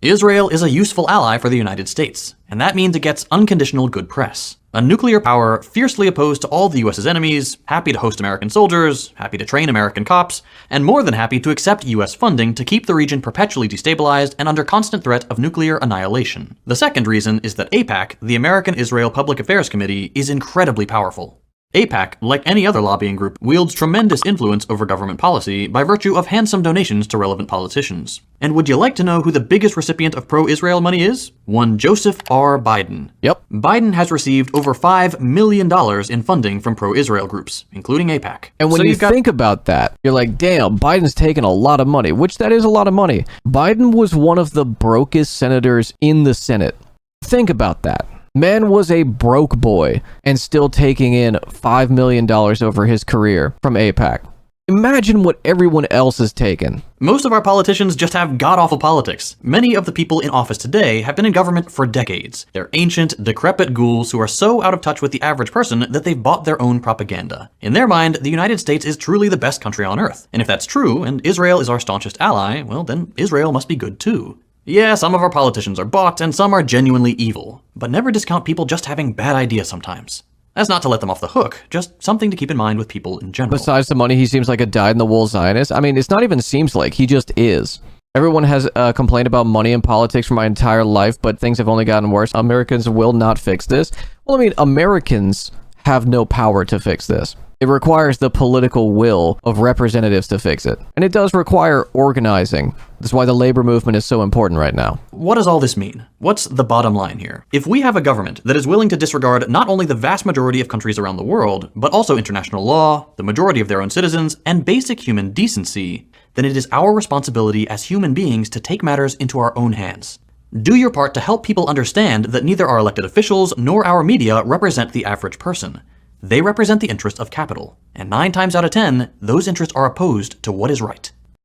Israel is a useful ally for the United States, and that means it gets unconditional good press. A nuclear power fiercely opposed to all the US's enemies, happy to host American soldiers, happy to train American cops, and more than happy to accept US funding to keep the region perpetually destabilized and under constant threat of nuclear annihilation. The second reason is that AIPAC, the American Israel Public Affairs Committee, is incredibly powerful. AIPAC, like any other lobbying group, wields tremendous influence over government policy by virtue of handsome donations to relevant politicians. And would you like to know who the biggest recipient of pro-Israel money is? One Joseph R. Biden. Yep. Biden has received over $5 million in funding from pro-Israel groups, including AIPAC. And when you think about that, you're like, damn, Biden's taken a lot of money, which that is a lot of money. Biden was one of the brokest senators in the Senate. Think about that. Man was a broke boy and still taking in $5 million over his career from AIPAC. Imagine what everyone else has taken. Most of our politicians just have god-awful politics. Many of the people in office today have been in government for decades. They're ancient, decrepit ghouls who are so out of touch with the average person that they've bought their own propaganda. In their mind, the United States is truly the best country on earth. And if that's true, and Israel is our staunchest ally, well, then Israel must be good too. Yeah, some of our politicians are bought, and some are genuinely evil. But never discount people just having bad ideas sometimes. That's not to let them off the hook, just something to keep in mind with people in general. Besides the money, he seems like a dyed-in-the-wool Zionist. I mean, it's not even seems like, he just is. Everyone has complained about money and politics for my entire life, but things have only gotten worse. Americans will not fix this. Well, I mean, Americans have no power to fix this. It requires the political will of representatives to fix it. And it does require organizing. That's why the labor movement is so important right now. What does all this mean? What's the bottom line here? If we have a government that is willing to disregard not only the vast majority of countries around the world, but also international law, the majority of their own citizens, and basic human decency, then it is our responsibility as human beings to take matters into our own hands. Do your part to help people understand that neither our elected officials nor our media represent the average person. They represent the interests of capital, and 9 times out of 10, those interests are opposed to what is right.